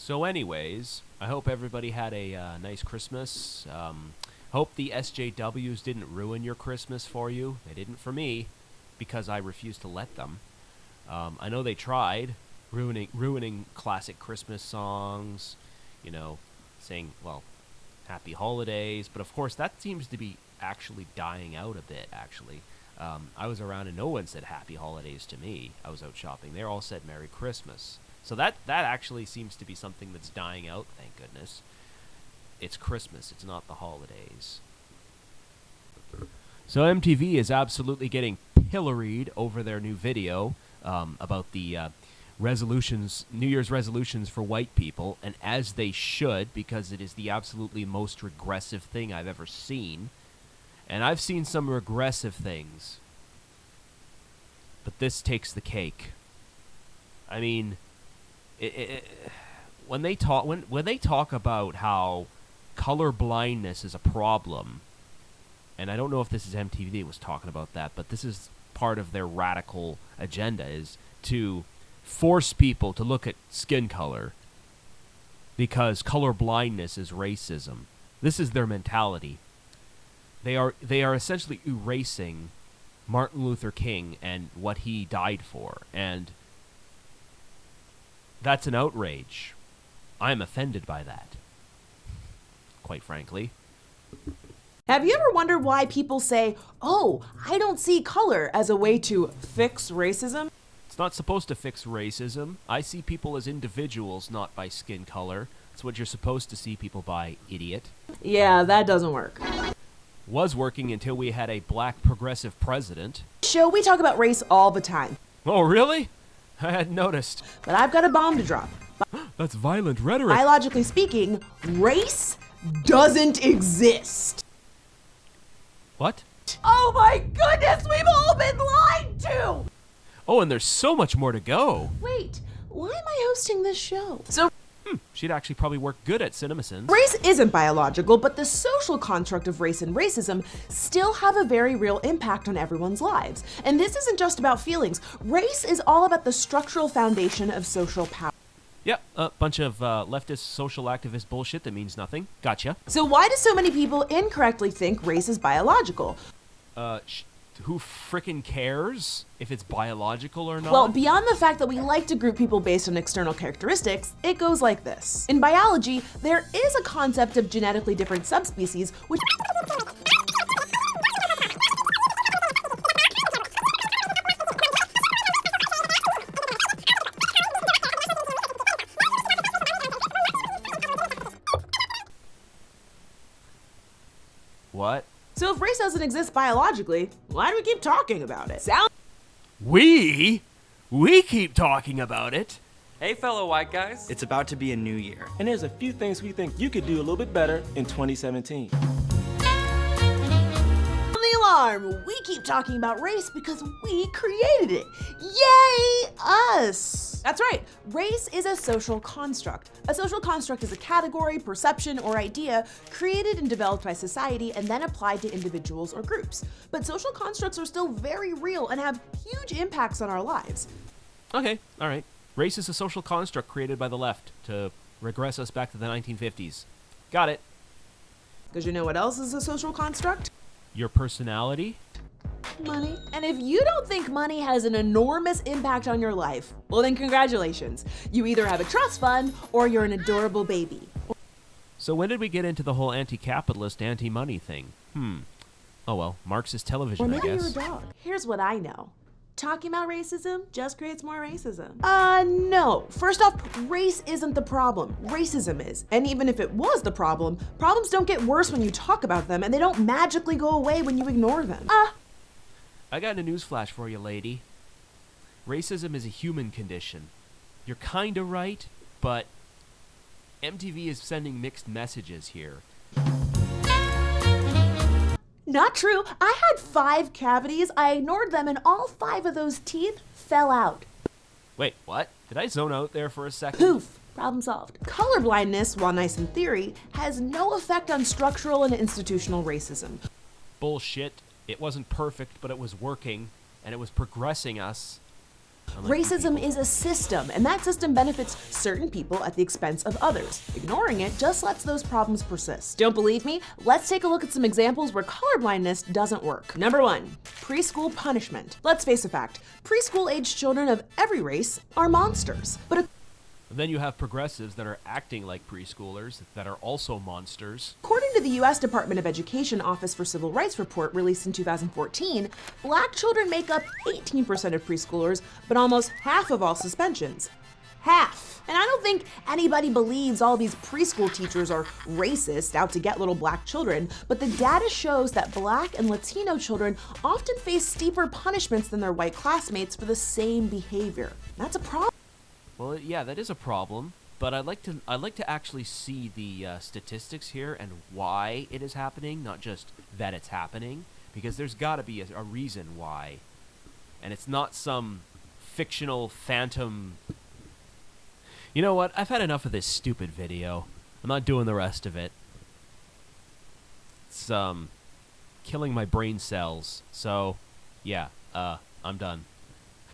So anyways, I hope everybody had a nice Christmas. Hope the SJWs didn't ruin your Christmas for you. They didn't for me, because I refused to let them. I know they tried ruining classic Christmas songs, saying, well, happy holidays. But of course, that seems to be actually dying out a bit, actually. I was around and no one said happy holidays to me. I was out shopping. They all said Merry Christmas. So that actually seems to be something that's dying out, thank goodness. It's Christmas. It's not the holidays. So MTV is absolutely getting pilloried over their new video about the New Year's resolutions for white people, and as they should, because it is the absolutely most regressive thing I've ever seen. And I've seen some regressive things, but this takes the cake. I mean, when they talk about how color blindness is a problem, and I don't know if this is MTV that was talking about that, but this is part of their radical agenda, is to force people to look at skin color because color blindness is racism. This is their mentality. They are essentially erasing Martin Luther King and what he died for, and that's an outrage. I am offended by that, quite frankly. Have you ever wondered why people say, "Oh, I don't see color," as a way to fix racism? It's not supposed to fix racism. I see people as individuals, not by skin color. It's what you're supposed to see people by, idiot. Yeah, that doesn't work. Was working until we had a black progressive president. Show, we talk about race all the time. Oh, really? I hadn't noticed. But I've got a bomb to drop. That's violent rhetoric. Biologically speaking, race doesn't exist. What? Oh my goodness, we've all been lied to! Oh, and there's so much more to go. Wait, why am I hosting this show? She'd actually probably work good at CinemaSins. Race isn't biological, but the social construct of race and racism still have a very real impact on everyone's lives. And this isn't just about feelings. Race is all about the structural foundation of social power. Yep, a bunch of leftist social activist bullshit that means nothing. Gotcha. So why do so many people incorrectly think race is biological? Who frickin' cares if it's biological or not? Well, beyond the fact that we like to group people based on external characteristics, it goes like this. In biology, there is a concept of genetically different subspecies, which... What? So if race doesn't exist biologically, why do we keep talking about it? We keep talking about it. Hey fellow white guys. It's about to be a new year. And there's a few things we think you could do a little bit better in 2017. The alarm! We keep talking about race because we created it. Yay, us! That's right, race is a social construct. A social construct is a category, perception, or idea created and developed by society and then applied to individuals or groups. But social constructs are still very real and have huge impacts on our lives. Okay, all right. Race is a social construct created by the left to regress us back to the 1950s. Got it. Because you know what else is a social construct? Your personality? Money. And if you don't think money has an enormous impact on your life, well then congratulations. You either have a trust fund or you're an adorable baby. So when did we get into the whole anti-capitalist, anti-money thing? Oh well, Marxist television, Or maybe I you're guess. a dog. Here's what I know. Talking about racism just creates more racism. No. First off, race isn't the problem. Racism is. And even if it was the problem, problems don't get worse when you talk about them, and they don't magically go away when you ignore them. I got a newsflash for you, lady. Racism is a human condition. You're kinda right, but MTV is sending mixed messages here. Not true. I had 5 cavities, I ignored them, and all 5 of those teeth fell out. Wait, what? Did I zone out there for a second? Poof. Problem solved. Colorblindness, while nice in theory, has no effect on structural and institutional racism. Bullshit. It wasn't perfect, but it was working, and it was progressing us. Racism is a system, and that system benefits certain people at the expense of others. Ignoring it just lets those problems persist. Don't believe me? Let's take a look at some examples where colorblindness doesn't work. Number 1, preschool punishment. Let's face a fact, preschool-aged children of every race are monsters. But And then you have progressives that are acting like preschoolers that are also monsters. according to the U.S. Department of Education Office for Civil Rights report released in 2014, black children make up 18% of preschoolers, but almost half of all suspensions. Half. And I don't think anybody believes all these preschool teachers are racist out to get little black children, but the data shows that black and Latino children often face steeper punishments than their white classmates for the same behavior. That's a problem. Well, yeah, that is a problem, but I'd like to actually see the statistics here and why it is happening, not just that it's happening, because there's got to be a reason why, and it's not some fictional phantom. You know what? I've had enough of this stupid video. I'm not doing the rest of it. It's killing my brain cells. So, yeah, I'm done.